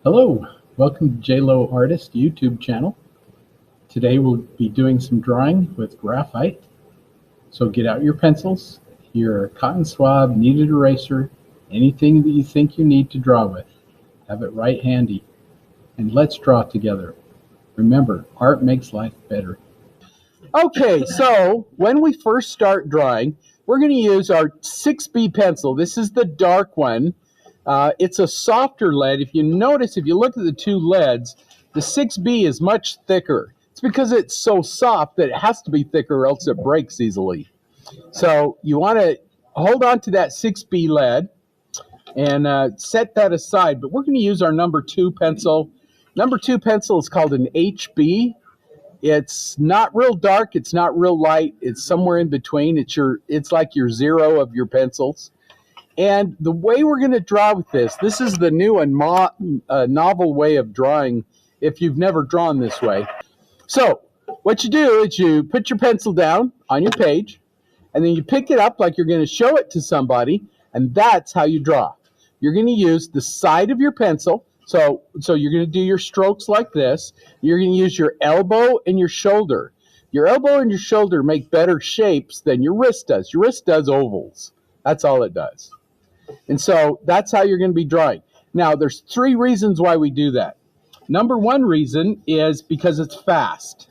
Hello, welcome to J Lowe Artist YouTube channel. Today we'll be doing some drawing with graphite. So get out your pencils, your cotton swab, kneaded eraser, anything that you think you need to draw with. Have it right handy. And let's draw together. Remember, art makes life better. Okay, so when we first start drawing, we're going to use our 6B pencil. This is the dark one. It's a softer lead. If you notice, if you look at the two leads, the 6B is much thicker. It's because it's so soft that it has to be thicker or else it breaks easily. So you want to hold on to that 6B lead and set that aside. But we're going to use our number 2 pencil. Number 2 pencil is called an HB. It's not real dark, it's not real light, it's somewhere in between. It's like your 0 of your pencils. And the way we're going to draw with this is the new and novel way of drawing if you've never drawn this way. So what you do is you put your pencil down on your page, and then you pick it up like you're going to show it to somebody, and that's how you draw. You're going to use the side of your pencil. So you're going to do your strokes like this. You're going to use your elbow and your shoulder. Your elbow and your shoulder make better shapes than your wrist does. Your wrist does ovals. That's all it does. And so that's how you're going to be drawing. Now, there's 3 reasons why we do that. Number 1 reason is because it's fast.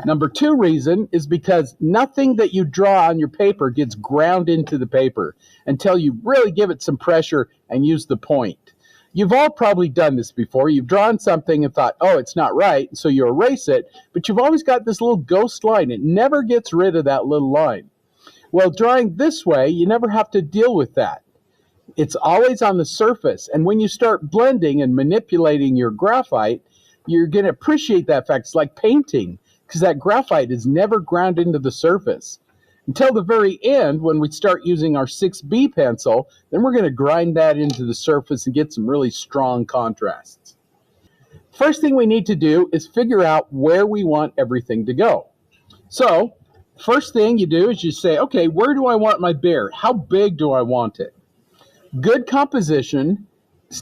Number 2 reason is because nothing that you draw on your paper gets ground into the paper until you really give it some pressure and use the point. You've all probably done this before. You've drawn something and thought, oh, it's not right, so you erase it, but you've always got this little ghost line. It never gets rid of that little line. Well, drawing this way, you never have to deal with that. It's always on the surface, and when you start blending and manipulating your graphite, you're going to appreciate that fact. It's like painting, because that graphite is never ground into the surface. Until the very end, when we start using our 6B pencil, then we're going to grind that into the surface and get some really strong contrasts. First thing we need to do is figure out where we want everything to go. So, first thing you do is you say, okay, where do I want my bear? How big do I want it? Good composition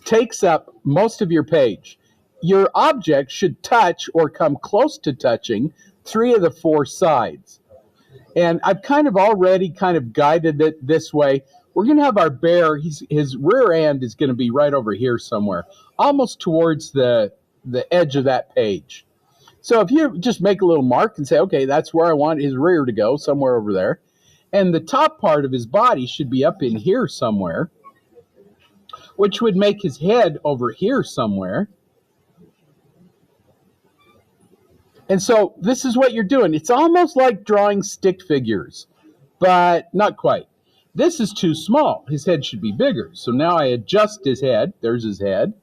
takes up most of your page. Your object should touch or come close to touching 3 of the 4 sides. And I've already guided it this way. We're going to have our bear, his rear end is going to be right over here somewhere, almost towards the edge of that page. So if you just make a little mark and say, okay, that's where I want his rear to go, somewhere over there. And the top part of his body should be up in here somewhere, which would make his head over here somewhere. And so this is what you're doing. It's almost like drawing stick figures, but not quite. This is too small. His head should be bigger. So now I adjust his head. There's his head.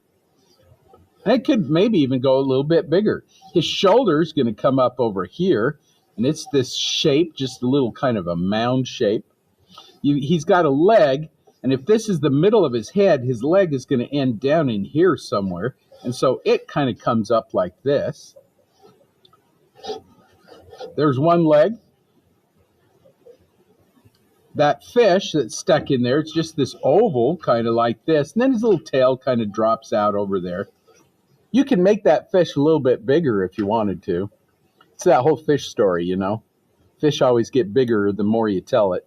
And it could maybe even go a little bit bigger. His shoulder is going to come up over here, and it's this shape, just a little kind of a mound shape. He's got a leg, and if this is the middle of his head, his leg is going to end down in here somewhere. And so it kind of comes up like this. There's one leg. That fish that's stuck in there, it's just this oval, kind of like this. And then his little tail kind of drops out over there. You can make that fish a little bit bigger if you wanted to. It's that whole fish story, you know. Fish always get bigger the more you tell it.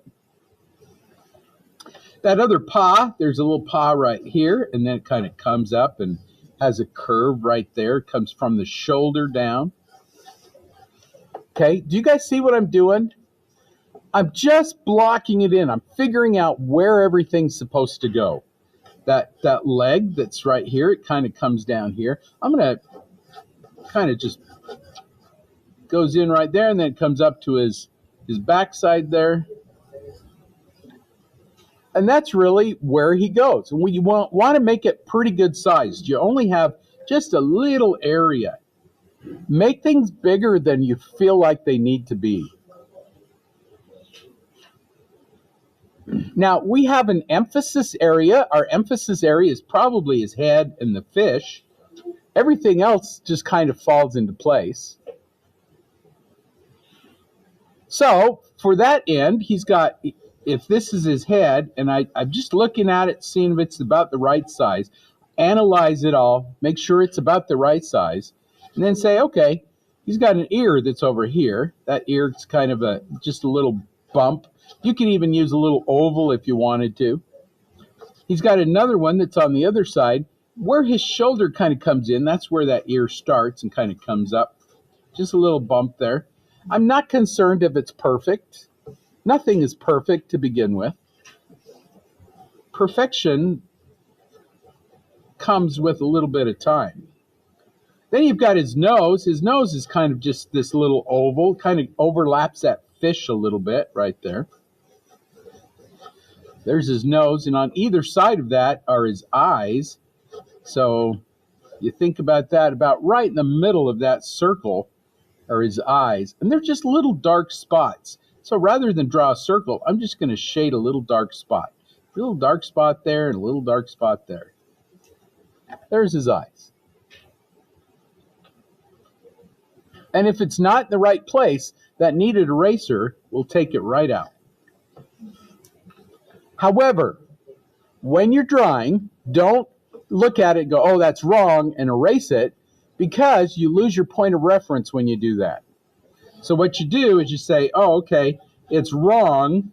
That other paw, there's a little paw right here, and then it kind of comes up and has a curve right there. It comes from the shoulder down. Okay, do you guys see what I'm doing? I'm just blocking it in. I'm figuring out where everything's supposed to go. That leg that's right here, it kind of comes down here. I'm going to kind of just goes in right there, and then it comes up to his backside there. And that's really where he goes. And you want to make it pretty good sized. You only have just a little area. Make things bigger than you feel like they need to be. Now, we have an emphasis area. Our emphasis area is probably his head and the fish. Everything else just kind of falls into place. So, for that end, he's got, if this is his head, and I'm just looking at it, seeing if it's about the right size, analyze it all, make sure it's about the right size, and then say, okay, he's got an ear that's over here. That ear's kind of just a little bump. You can even use a little oval if you wanted to. He's got another one that's on the other side. Where his shoulder kind of comes in, that's where that ear starts and kind of comes up. Just a little bump there. I'm not concerned if it's perfect. Nothing is perfect to begin with. Perfection comes with a little bit of time. Then you've got his nose. His nose is kind of just this little oval, kind of overlaps that fish a little bit right there. There's his nose, and on either side of that are his eyes. So you think about that, about right in the middle of that circle are his eyes, and they're just little dark spots. So rather than draw a circle, I'm just going to shade a little dark spot. A little dark spot there and a little dark spot there. There's his eyes. And if it's not in the right place, that kneaded eraser will take it right out. However, when you're drawing, don't look at it and go, oh, that's wrong, and erase it, because you lose your point of reference when you do that. So what you do is you say, oh, okay, it's wrong,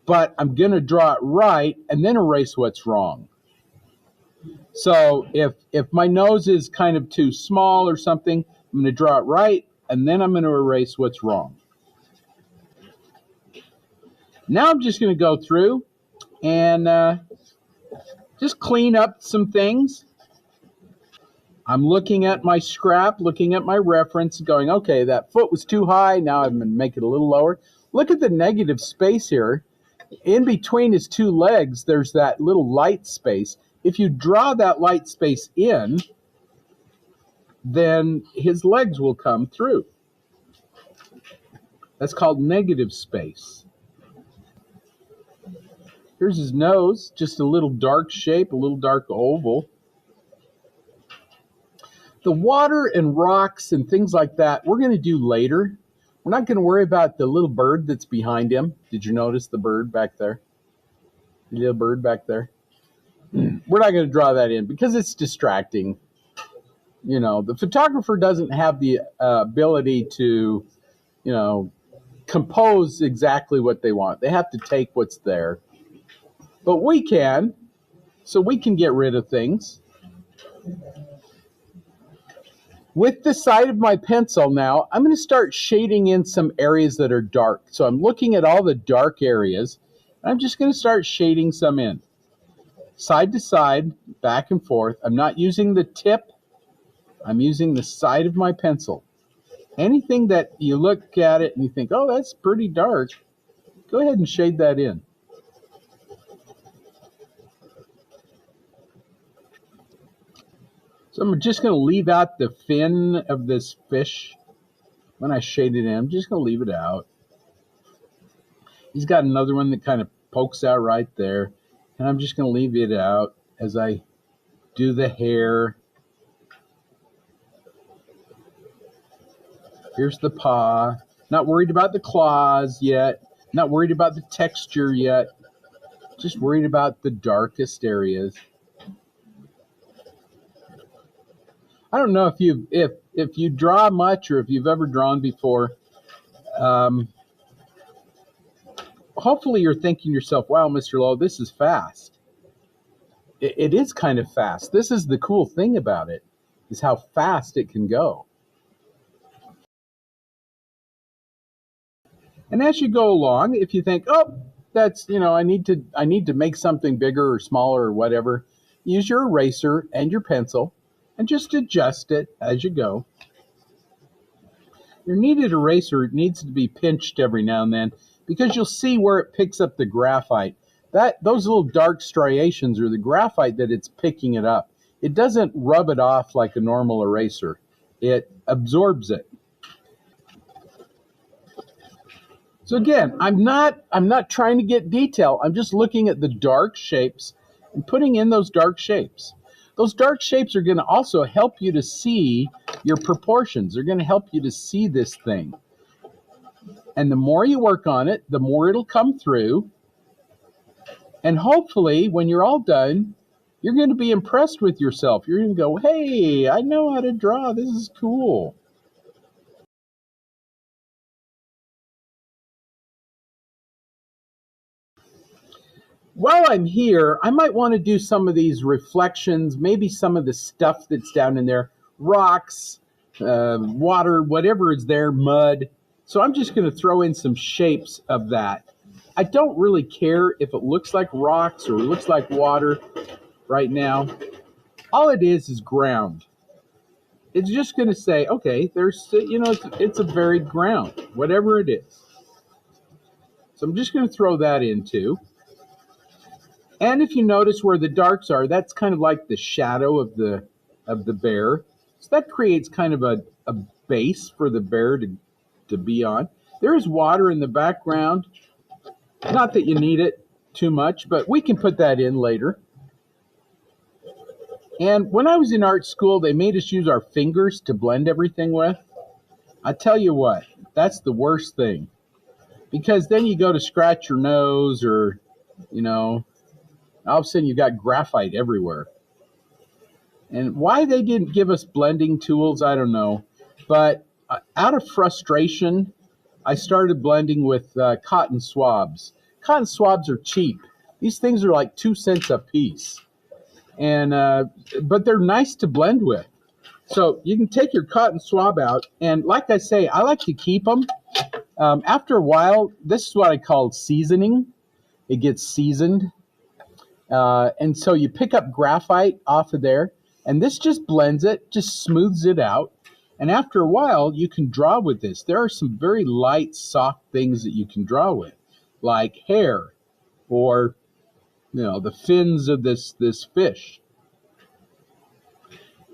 but I'm going to draw it right, and then erase what's wrong. So if my nose is kind of too small or something, I'm going to draw it right, and then I'm going to erase what's wrong. Now I'm just going to go through and just clean up some things. I'm looking at my scrap, looking at my reference, going, okay, that foot was too high. Now I'm going to make it a little lower. Look at the negative space here. In between his two legs, there's that little light space. If you draw that light space in, then his legs will come through. That's called negative space. Here's his nose, just a little dark shape, a little dark oval. The water and rocks and things like that, we're going to do later. We're not going to worry about the little bird that's behind him. Did you notice the bird back there? The little bird back there? We're not going to draw that in because it's distracting. You know, the photographer doesn't have the ability to, you know, compose exactly what they want. They have to take what's there. But we can, so we can get rid of things. With the side of my pencil now, I'm going to start shading in some areas that are dark. So I'm looking at all the dark areas, and I'm just going to start shading some in. Side to side, back and forth. I'm not using the tip. I'm using the side of my pencil. Anything that you look at it and you think, oh, that's pretty dark, go ahead and shade that in. So I'm just going to leave out the fin of this fish when I shade it in. I'm just going to leave it out. He's got another one that kind of pokes out right there. And I'm just going to leave it out as I do the hair. Here's the paw. Not worried about the claws yet. Not worried about the texture yet. Just worried about the darkest areas. I don't know if you draw much or if you've ever drawn before. Hopefully you're thinking to yourself, wow, Mr. Lowe, this is fast. It is kind of fast. This is the cool thing about it, is how fast it can go. And as you go along, if you think, oh, that's, you know, I need to make something bigger or smaller or whatever, use your eraser and your pencil and just adjust it as you go. Your kneaded eraser needs to be pinched every now and then because you'll see where it picks up the graphite. Those little dark striations are the graphite that it's picking it up. It doesn't rub it off like a normal eraser. It absorbs it. So again, I'm not trying to get detail. I'm just looking at the dark shapes and putting in those dark shapes. Those dark shapes are going to also help you to see your proportions. They're going to help you to see this thing. And the more you work on it, the more it'll come through. And hopefully, when you're all done, you're going to be impressed with yourself. You're going to go, hey, I know how to draw. This is cool. While I'm here, I might want to do some of these reflections, maybe some of the stuff that's down in there, rocks, water, whatever is there, mud. So I'm just going to throw in some shapes of that. I don't really care if it looks like rocks or it looks like water right now. All it is ground. It's just going to say, okay, there's, it's a varied ground, whatever it is. So I'm just going to throw that in too. And if you notice where the darks are, that's kind of like the shadow of the bear. So that creates kind of a base for the bear to be on. There is water in the background. Not that you need it too much, but we can put that in later. And when I was in art school, they made us use our fingers to blend everything with. I tell you what, that's the worst thing. Because then you go to scratch your nose or, all of a sudden you got graphite everywhere. And why they didn't give us blending tools, I don't know. But out of frustration, I started blending with cotton swabs. Cotton swabs are cheap. These things are like 2 cents a piece. And but they're nice to blend with. So you can take your cotton swab out. And like I say, I like to keep them. After a while, this is what I call seasoning. It gets seasoned. And so you pick up graphite off of there, and this just blends it, just smooths it out. And after a while, you can draw with this. There are some very light, soft things that you can draw with, like hair or, the fins of this fish.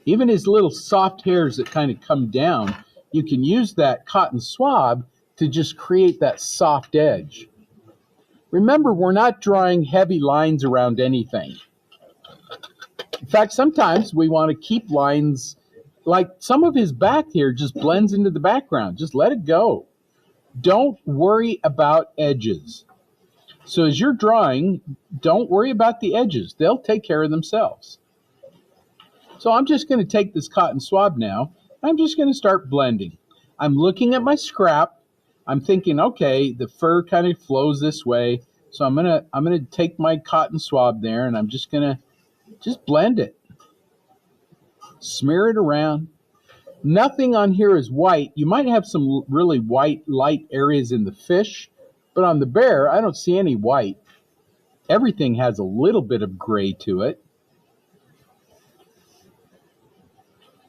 Even his little soft hairs that kind of come down, you can use that cotton swab to just create that soft edge. Remember, we're not drawing heavy lines around anything. In fact, sometimes we want to keep lines, like some of his back here just blends into the background. Just let it go. Don't worry about edges. So as you're drawing, don't worry about the edges. They'll take care of themselves. So I'm just going to take this cotton swab now. I'm just going to start blending. I'm looking at my scrap. I'm thinking, okay, the fur kind of flows this way. So I'm gonna take my cotton swab there, and I'm just gonna blend it. Smear it around. Nothing on here is white. You might have some really white, light areas in the fish, but on the bear, I don't see any white. Everything has a little bit of gray to it.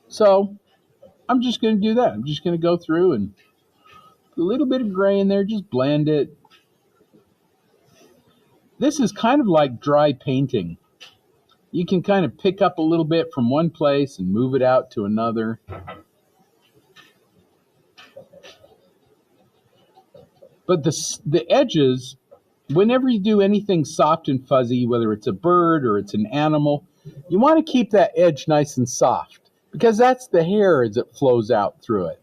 So I'm just going to do that. I'm just going to go through and put a little bit of gray in there, just blend it. This is kind of like dry painting. You can kind of pick up a little bit from one place and move it out to another. But the edges, whenever you do anything soft and fuzzy, whether it's a bird or it's an animal, you want to keep that edge nice and soft because that's the hair as it flows out through it.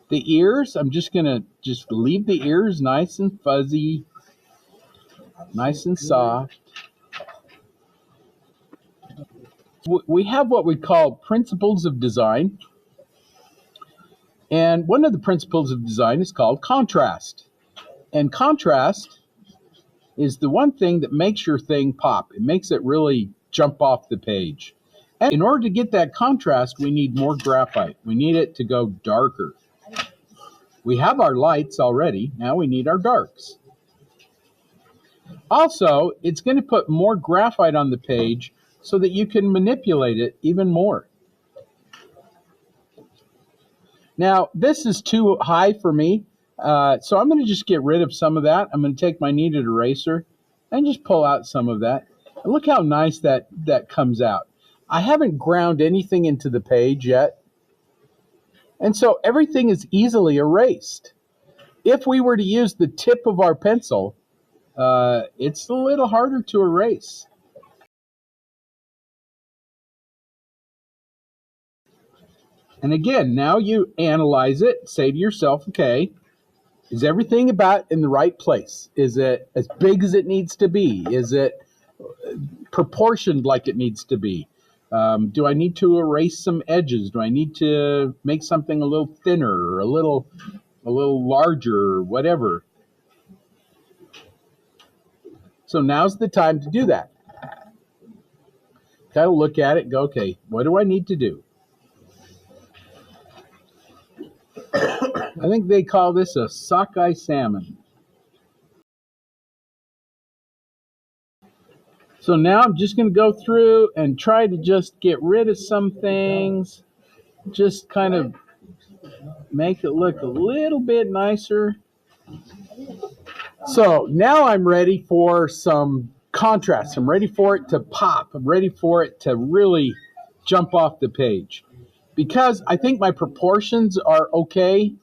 The ears, I'm just going to leave the ears nice and fuzzy, nice and soft. We have what we call principles of design. And one of the principles of design is called contrast. And contrast is the one thing that makes your thing pop. It makes it really jump off the page. And in order to get that contrast, we need more graphite. We need it to go darker. We have our lights already. Now we need our darks. Also, it's going to put more graphite on the page so that you can manipulate it even more. Now, this is too high for me, so I'm going to just get rid of some of that. I'm going to take my kneaded eraser and just pull out some of that. And look how nice that comes out. I haven't ground anything into the page yet, and so everything is easily erased. If we were to use the tip of our pencil, it's a little harder to erase. And again, now you analyze it, say to yourself, okay, is everything about in the right place? Is it as big as it needs to be? Is it proportioned like it needs to be? Do I need to erase some edges? Do I need to make something a little thinner or a little larger or whatever? So now's the time to do that. Kind of look at it and go, okay, what do I need to do? I think they call this a sockeye salmon. So now I'm just going to go through and try to just get rid of some things. Just kind of make it look a little bit nicer. So now I'm ready for some contrast. I'm ready for it to pop. I'm ready for it to really jump off the page. Because I think my proportions are okay.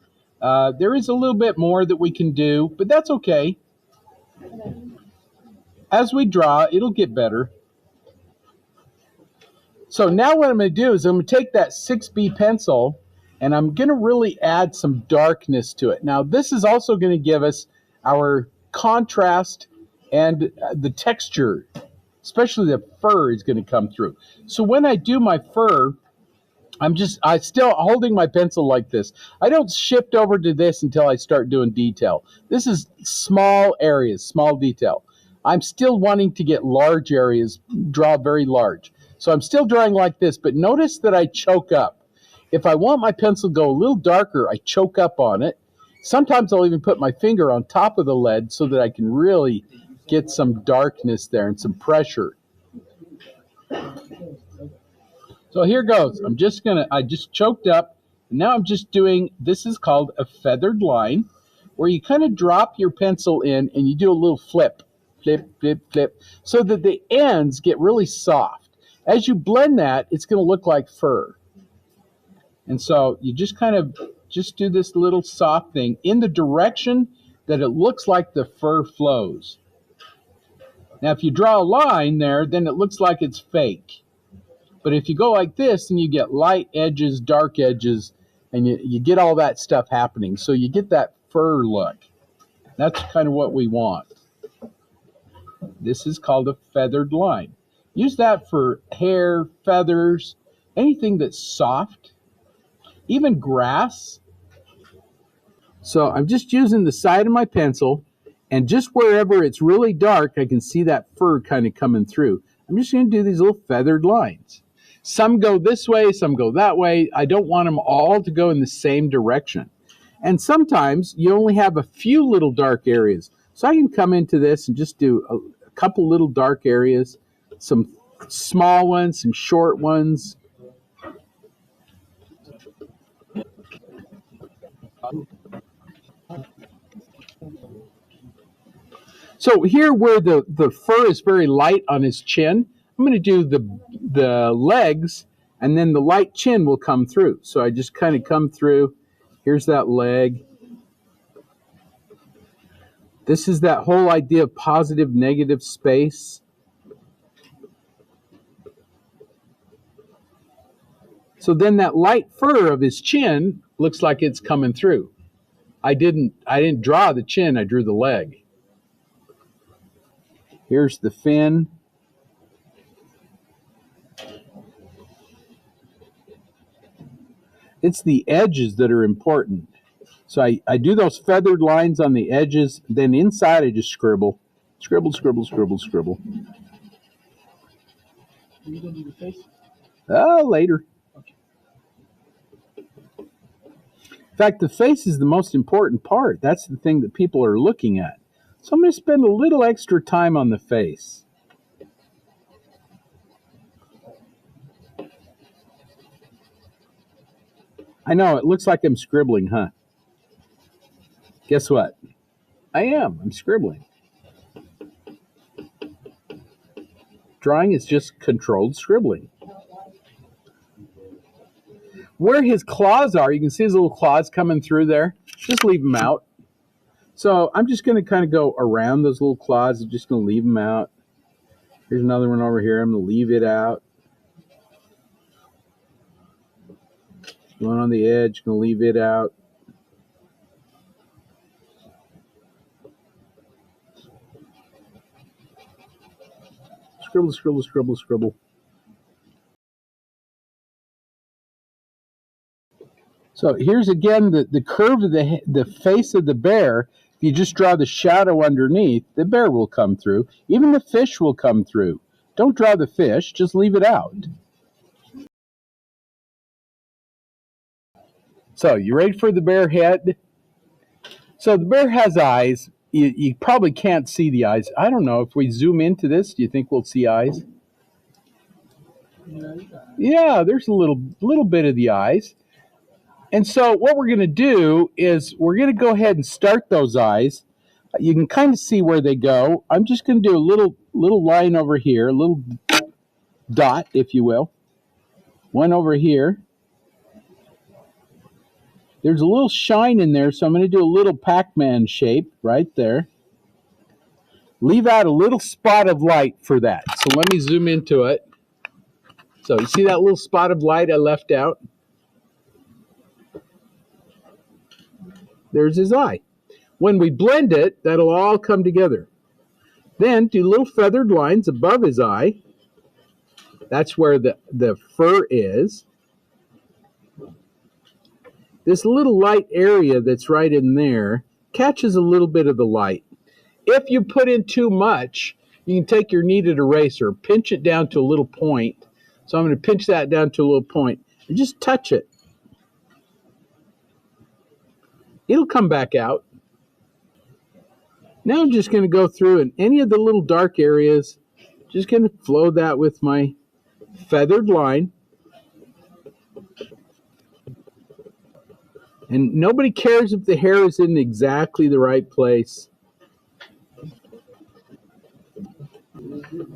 There is a little bit more that we can do, but that's okay. As we draw, it'll get better. So now what I'm going to do is I'm going to take that 6B pencil and I'm going to really add some darkness to it. Now this is also going to give us our contrast and the texture, especially the fur is going to come through. So when I do my fur, I'm still holding my pencil like this. I don't shift over to this until I start doing detail. This is small areas, small detail. I'm still wanting to get large areas, draw very large. So I'm still drawing like this, but notice that I choke up. If I want my pencil to go a little darker, I choke up on it. Sometimes I'll even put my finger on top of the lead so that I can really get some darkness there and some pressure. So here goes. I just choked up. And now I'm just doing, this is called a feathered line, where you kind of drop your pencil in and you do a little flip, flip, flip, flip, so that the ends get really soft. As you blend that, it's going to look like fur. And so you just kind of just do this little soft thing in the direction that it looks like the fur flows. Now, if you draw a line there, then it looks like it's fake. But if you go like this, then you get light edges, dark edges, and you get all that stuff happening. So you get that fur look. That's kind of what we want. This is called a feathered line. Use that for hair, feathers, anything that's soft, even grass. So I'm just using the side of my pencil, and just wherever it's really dark, I can see that fur kind of coming through. I'm just going to do these little feathered lines. Some go this way, some go that way. I don't want them all to go in the same direction. And sometimes you only have a few little dark areas. So I can come into this and just do a couple little dark areas, some small ones, some short ones. So here where the fur is very light on his chin, I'm going to do the legs, and then the light chin will come through. So I just kind of come through. Here's that leg. This is that whole idea of positive, negative space. So then that light fur of his chin looks like it's coming through. I didn't draw the chin, I drew the leg. Here's the fin. It's the edges that are important. So I do those feathered lines on the edges, then inside I just scribble. Scribble, scribble, scribble, scribble. Are you going to do the face? Later. Okay. In fact, the face is the most important part. That's the thing that people are looking at. So I'm going to spend a little extra time on the face. I know, it looks like I'm scribbling, huh? Guess what? I'm scribbling. Drawing is just controlled scribbling. Where his claws are, you can see his little claws coming through there. Just leave them out. So I'm just going to kind of go around those little claws. I'm just going to leave them out. Here's another one over here. I'm going to leave it out. One on the edge, going to leave it out. scribble, scribble, scribble, scribble. So here's again the curve of the face of the bear. If you just draw the shadow underneath, the bear will come through. Even the fish will come through. Don't draw the fish, just leave it out. So you ready for the bear head? So the bear has eyes. You probably can't see the eyes. I don't know, if we zoom into this, do you think we'll see eyes? Yeah, there's a little bit of the eyes. And so what we're going to do is we're going to go ahead and start those eyes. You can kind of see where they go. I'm just going to do a little line over here, a little dot, if you will. One over here. There's a little shine in there, so I'm going to do a little Pac-Man shape right there. Leave out a little spot of light for that. So let me zoom into it. So you see that little spot of light I left out? There's his eye. When we blend it, that'll all come together. Then do little feathered lines above his eye. That's where the fur is. This little light area that's right in there catches a little bit of the light. If you put in too much, you can take your kneaded eraser, pinch it down to a little point. So I'm going to pinch that down to a little point and just touch it. It'll come back out. Now I'm just going to go through in any of the little dark areas, just going to flow that with my feathered line. And nobody cares if the hair is in exactly the right place.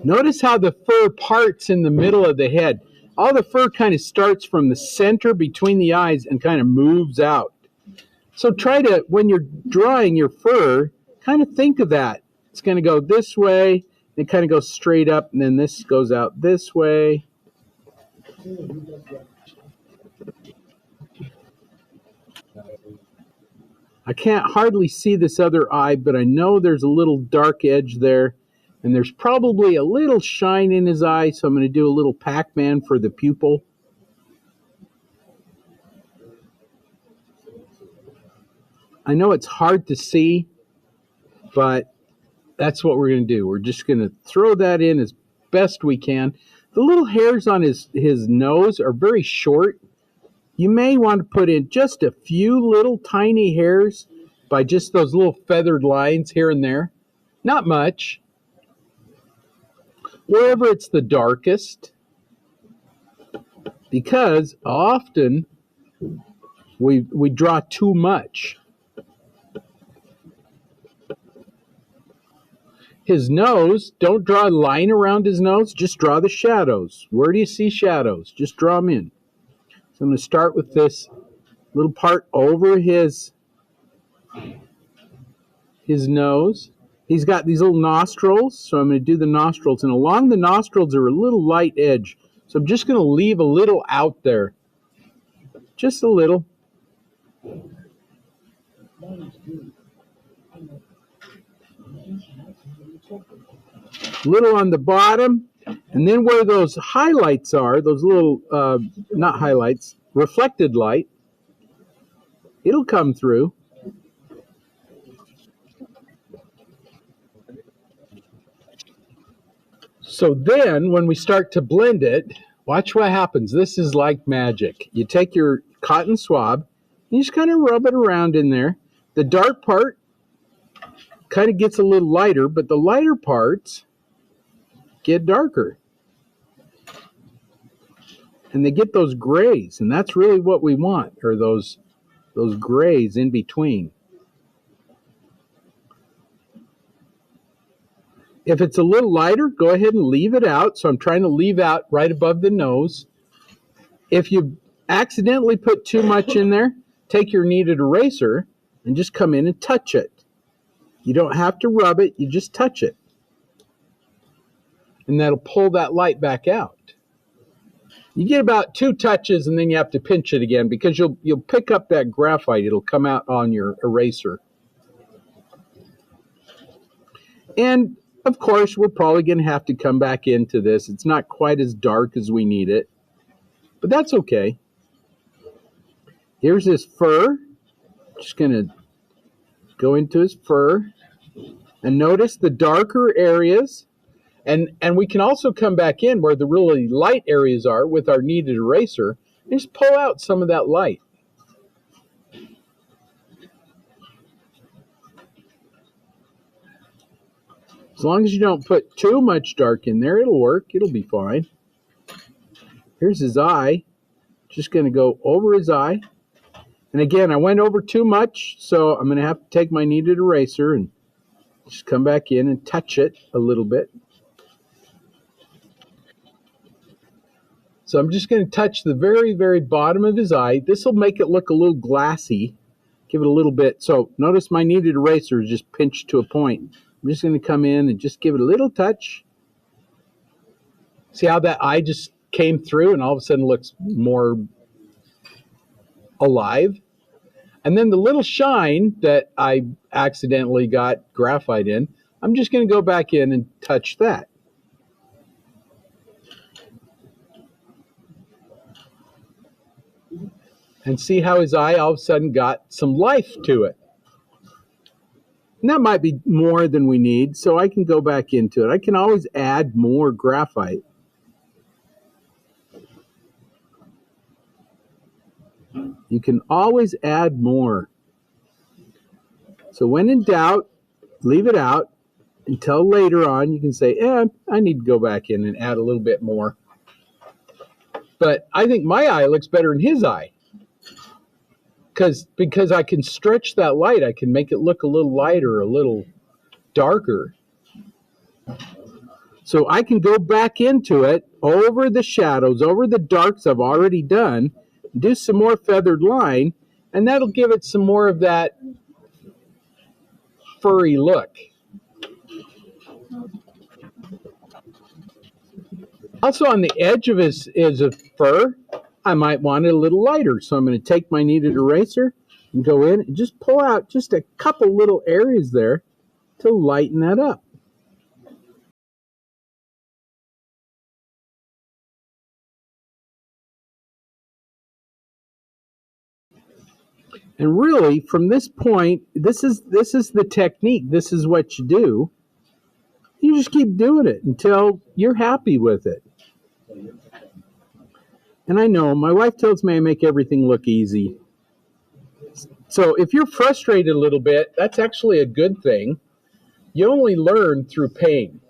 Notice how the fur parts in the middle of the head. All the fur kind of starts from the center between the eyes and kind of moves out. So try to, when you're drawing your fur, kind of think of that. It's going to go this way, it kind of goes straight up, and then this goes out this way. I can't hardly see this other eye, but I know there's a little dark edge there, and there's probably a little shine in his eye, so I'm going to do a little Pac-Man for the pupil. I know it's hard to see, but that's what we're going to do. We're just going to throw that in as best we can. The little hairs on his nose are very short. You may want to put in just a few little tiny hairs by just those little feathered lines here and there. Not much. Wherever it's the darkest, because often we draw too much. His nose, don't draw a line around his nose, just draw the shadows. Where do you see shadows? Just draw them in. So I'm going to start with this little part over his nose. He's got these little nostrils, so I'm going to do the nostrils. And along the nostrils are a little light edge. So I'm just going to leave a little out there. Just a little. Little on the bottom. And then where those highlights are, those little, not highlights, reflected light, it'll come through. So then when we start to blend it, watch what happens. This is like magic. You take your cotton swab, you just kind of rub it around in there. The dark part kind of gets a little lighter, but the lighter parts get darker. And they get those grays, and that's really what we want, or those grays in between. If it's a little lighter, go ahead and leave it out. So I'm trying to leave out right above the nose. If you accidentally put too much in there, take your kneaded eraser and just come in and touch it. You don't have to rub it, you just touch it. And that'll pull that light back out. You get about 2 touches and then you have to pinch it again because you'll pick up that graphite. It'll come out on your eraser. And Of course, we're probably going to have to come back into this. It's not quite as dark as we need it, but that's okay. Here's his fur. Just going to go into his fur and notice the darker areas. And we can also come back in where the really light areas are with our kneaded eraser and just pull out some of that light. As long as you don't put too much dark in there, it'll work. It'll be fine. Here's his eye. Just going to go over his eye. And again, I went over too much, so I'm going to have to take my kneaded eraser and just come back in and touch it a little bit. So I'm just going to touch the very, very bottom of his eye. This will make it look a little glassy. Give it a little bit. So notice my kneaded eraser is just pinched to a point. I'm just going to come in and just give it a little touch. See how that eye just came through and all of a sudden looks more alive? And then the little shine that I accidentally got graphite in, I'm just going to go back in and touch that. And see how his eye all of a sudden got some life to it. And that might be more than we need, so I can go back into it. I can always add more graphite. You can always add more. So when in doubt, leave it out until later on you can say, I need to go back in and add a little bit more. But I think my eye looks better than his eye. Because I can stretch that light, I can make it look a little lighter, a little darker. So I can go back into it, over the shadows, over the darks I've already done, do some more feathered line, and that'll give it some more of that furry look. Also on the edge of his fur, I might want it a little lighter. So I'm going to take my kneaded eraser and go in and just pull out just a couple little areas there to lighten that up. And really, from this point, this is the technique. This is what you do. You just keep doing it until you're happy with it. And I know, my wife tells me I make everything look easy. So if you're frustrated a little bit, that's actually a good thing. You only learn through pain.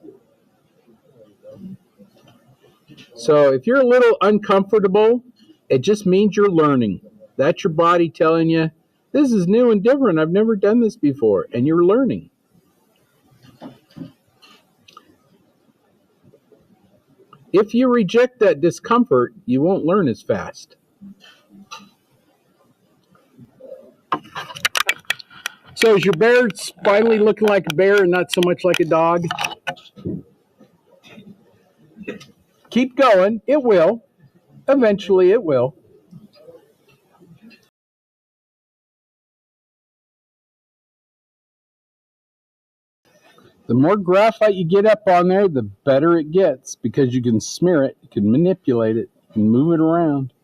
So if you're a little uncomfortable, it just means you're learning. That's your body telling you, this is new and different. I've never done this before. And you're learning. If you reject that discomfort, you won't learn as fast. So is your bear finally looking like a bear and not so much like a dog? Keep going. It will. Eventually it will. The more graphite you get up on there, the better it gets because you can smear it, you can manipulate it, you can move it around.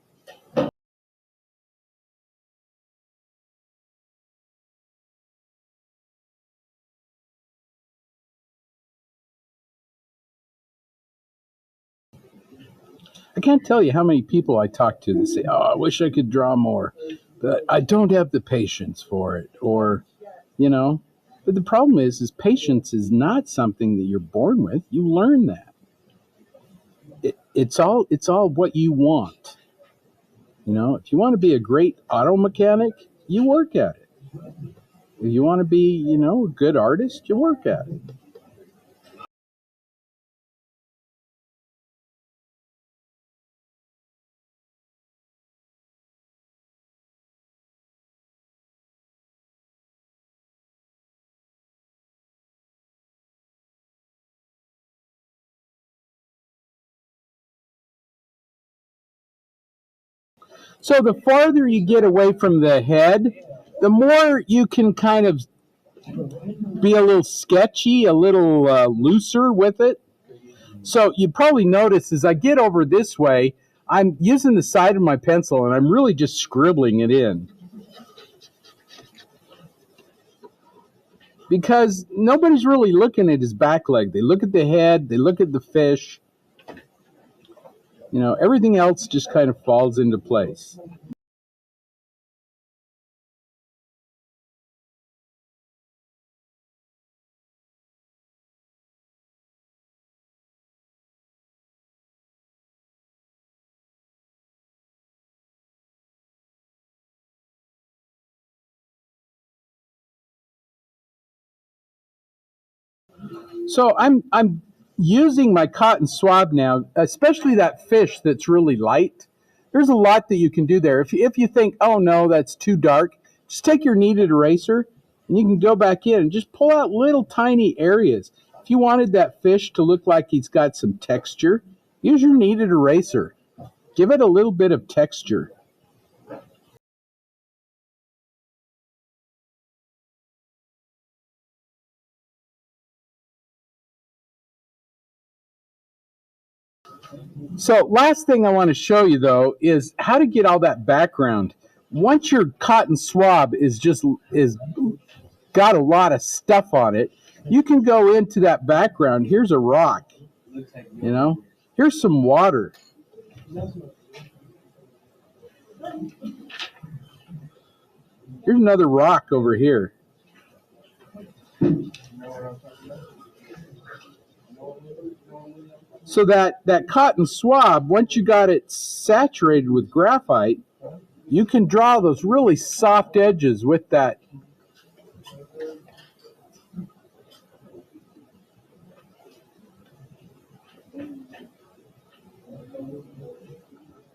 I can't tell you how many people I talk to that say, oh, I wish I could draw more, but I don't have the patience for it. Or, you know, but the problem is patience is not something that you're born with. You learn that. It's all what you want. You know, if you want to be a great auto mechanic, you work at it. If you want to be, you know, a good artist, you work at it. So the farther you get away from the head, the more you can kind of be a little sketchy, a little looser with it. So you probably notice as I get over this way, I'm using the side of my pencil and I'm really just scribbling it in. Because nobody's really looking at his back leg. They look at the head, they look at the fish. You know, everything else just kind of falls into place. So I'm using my cotton swab now, especially that fish that's really light. There's a lot that you can do there. If you think, oh no, that's too dark, just take your kneaded eraser and you can go back in and just pull out little tiny areas. If you wanted that fish to look like he's got some texture, use your kneaded eraser. Give it a little bit of texture. So last thing I want to show you though is how to get all that background. Once your cotton swab is got a lot of stuff on it, you can go into that background. Here's a rock, you know, here's some water. Here's another rock over here. So that cotton swab, once you got it saturated with graphite, you can draw those really soft edges with that.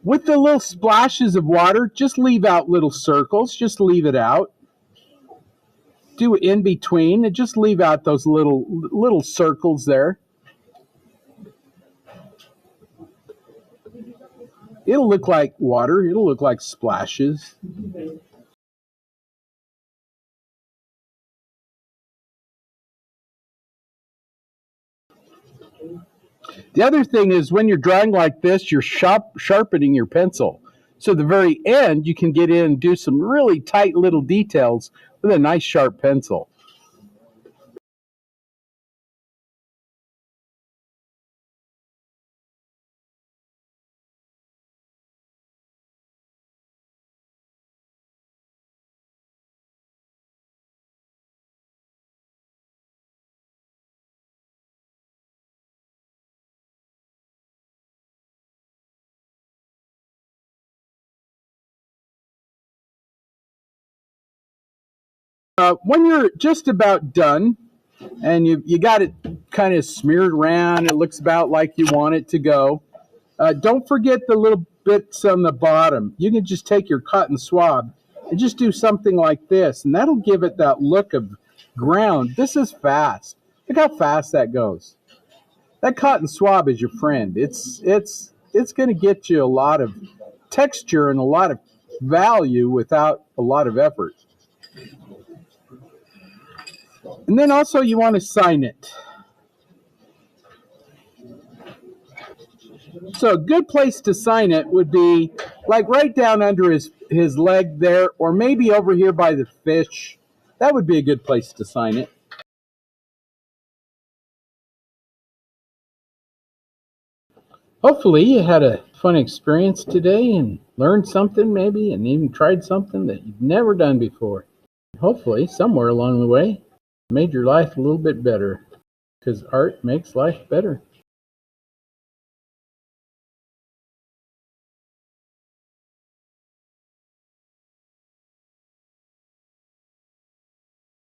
With the little splashes of water, just leave out little circles, just leave it out. Do in between and just leave out those little circles there. It'll look like water. It'll look like splashes. The other thing is when you're drawing like this, you're sharpening your pencil. So at the very end, you can get in and do some really tight little details with a nice sharp pencil. When you're just about done and you got it kind of smeared around, it looks about like you want it to go. Don't forget the little bits on the bottom. You can just take your cotton swab and just do something like this, and that'll give it that look of ground. This is fast. Look how fast that goes. That cotton swab is your friend. It's going to get you a lot of texture and a lot of value without a lot of effort. And then also you want to sign it. So a good place to sign it would be like right down under his leg there, or maybe over here by the fish. That would be a good place to sign it. Hopefully you had a fun experience today and learned something maybe, and even tried something that you've never done before. Hopefully somewhere along the way made your life a little bit better, because art makes life better.